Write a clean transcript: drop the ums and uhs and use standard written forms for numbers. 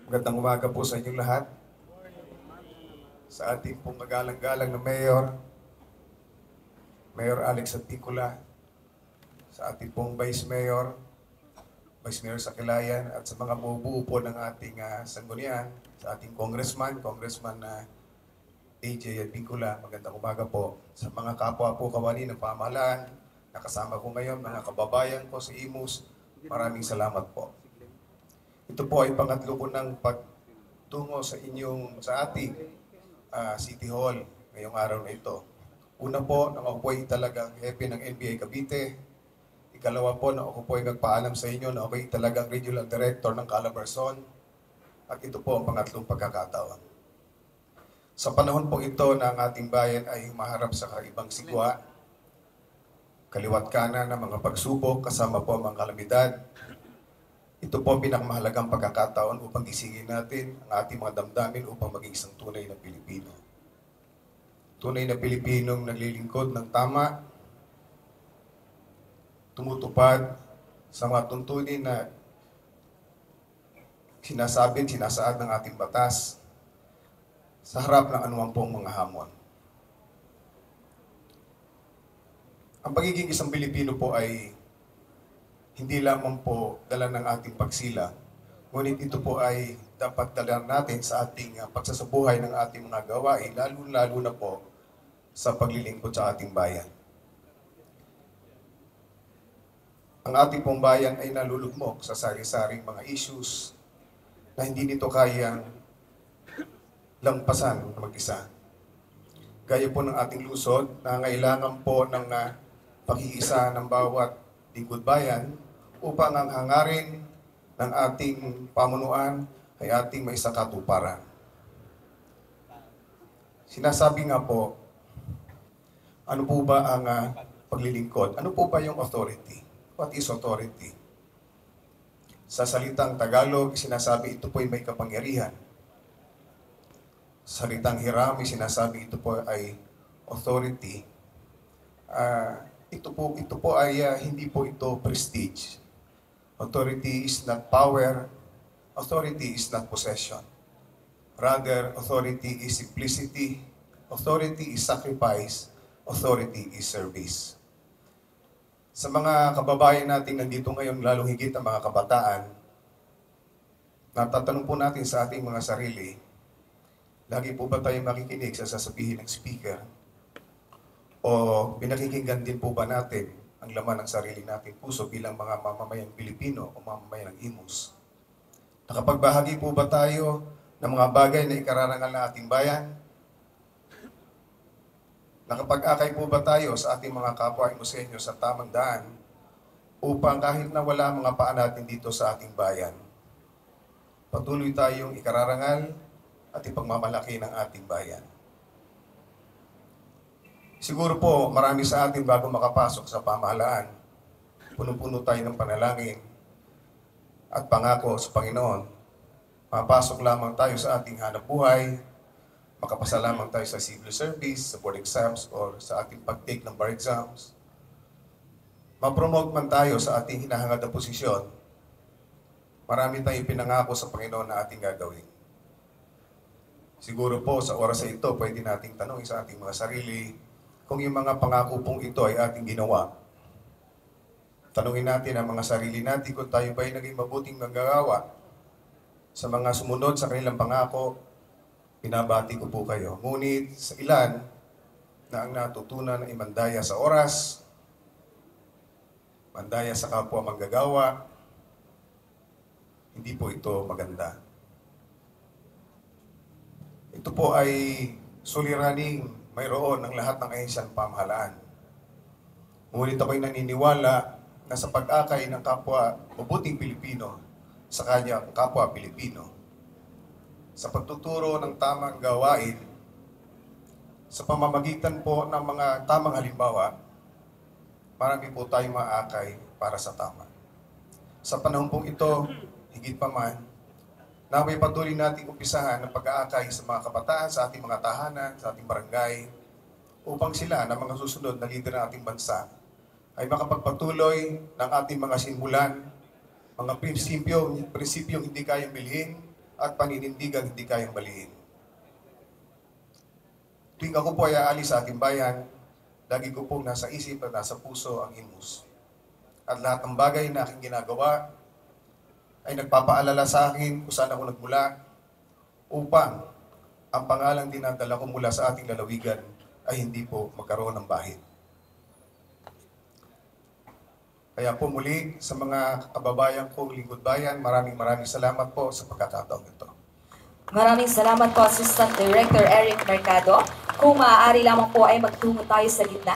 Magandang umaga po sa inyong lahat. Sa ating pong magalang-galang na Mayor Alex Anticola, sa ating pong Vice Mayor Sakilayan, at sa mga bumubuo po ng ating sanggunian, sa ating Congressman na AJ Anticola, magandang umaga po. Sa mga kapwa po kawani ng pamahalaan, nakasama ko ngayon, mga kababayan ko sa Imus, maraming salamat po. Ito po ay pangatlo ko ng pagtungo sa ating City Hall ngayong araw na ito. Una po, nang ako po ay talagang hepe ng NBI Cavite. Ikalawa po, nang ako po ay nagpaalam sa inyo na ako ay talagang Regional Director ng Calabarzon. At ito po ang pangatlong pagkakataon. Sa panahon po ito na ang ating bayan ay humaharap sa kaibang sigwa, kaliwat kanan ng mga pagsubok, kasama po ang mga kalamidad. Ito po ang pinakamahalagang pagkakataon upang gisingin natin ang ating mga damdamin upang maging isang tunay na Pilipino. Tunay na Pilipinong naglilingkod ng tama, tumutupad sa mga tuntunin na sinasaad ng ating batas sa harap ng anumang pong mga hamon. Ang pagiging isang Pilipino po ay hindi lamang po dala ng ating pagsilang, ngunit ito po ay dapat dala natin sa ating pagsasabuhay ng ating mga gawain, lalo na po sa paglilingkod sa ating bayan. Ang ating pong bayan ay nalulugmok sa sari-saring mga issues na hindi nito kayang lampasan ng mag-isa. Gaya po ng ating lusod, nangailangan po ng pag-iisa ng bawat lingkod bayan upang ang hangarin ng ating pamunuan ay ating maisakatuparan. Sinasabi nga po, ano po ba ang paglilingkod? Ano po ba yung authority? What is authority? Sa salitang Tagalog, sinasabi ito po ay may kapangyarihan. Sa salitang Hiram, sinasabi ito po ay authority. Ito po ay hindi po ito prestige. Authority is not power. Authority is not possession. Rather, authority is simplicity. Authority is sacrifice. Authority is service. Sa mga kababayan natin nandito ngayon, lalong higit ang mga kabataan, natatanong po natin sa ating mga sarili, lagi po ba tayo makikinig sa sasabihin ng speaker? O pinakikinggan din po ba natin ang laman ng sarili nating puso bilang mga mamamayang Pilipino o mamamayang Imus? Nakapagbahagi po ba tayo ng mga bagay na ikararangal ng ating bayan? Nakapag-akay po ba tayo sa ating mga kapwa Imusenyo sa tamang daan upang kahit na wala mga paa natin dito sa ating bayan, patuloy tayong ikararangal at ipagmamalaki ng ating bayan? Siguro po, marami sa atin bago makapasok sa pamahalaan, puno-puno tayo ng panalangin at pangako sa Panginoon. Mapasok lamang tayo sa ating hanap buhay, makapasa lamang tayo sa civil service, sa board exams, or sa ating pag-take ng bar exams. Ma-promote man tayo sa ating hinahangad na posisyon, marami tayong pinangako sa Panginoon na ating gagawin. Siguro po, sa oras na ito, pwede nating tanongin sa ating mga sarili, kung yung mga pangako pong ito ay ating ginawa. Tanungin natin ang mga sarili natin kung tayo ba ay naging mabuting manggagawa sa mga sumunod sa kanilang pangako. Pinabati ko po kayo. Ngunit sa ilan na ang natutunan ay mandaya sa oras, mandaya sa kapwa manggagawa, hindi po ito maganda. Ito po ay suliraning mayroon ng lahat ng ahensyang pamahalaan. Ngunit ako'y naniniwala na sa pag-akay ng kapwa mabuting Pilipino sa kanyang kapwa Pilipino, sa pagtuturo ng tamang gawain, sa pamamagitan po ng mga tamang halimbawa, marami po tayong maakay para sa tama. Sa panahon pong ito, higit pa man, na may patuloy nating umpisahan ng pag-aakay sa mga kabataan, sa ating mga tahanan, sa ating barangay, upang sila na mga susunod na lider ng ating bansa ay makapagpatuloy ng ating mga simulan, mga prinsipyong hindi kayang bilhin, at paninindigang hindi kayang baliin. Tuwing ako po ay aalis sa aking bayan, lagi ko pong nasa isip at nasa puso ang Imus. At lahat ng bagay na aking ginagawa ay nagpapaalala sa akin kung saan ako nagmula upang ang pangalang dinadala ko mula sa ating lalawigan ay hindi po magkaroon ng bahid. Kaya po muli sa mga kababayan kong lingkod bayan, maraming salamat po sa pagkakataong ito. Maraming salamat po, Assistant Director Eric Mercado. Kung maaari lamang po ay magtungo tayo sa gitna.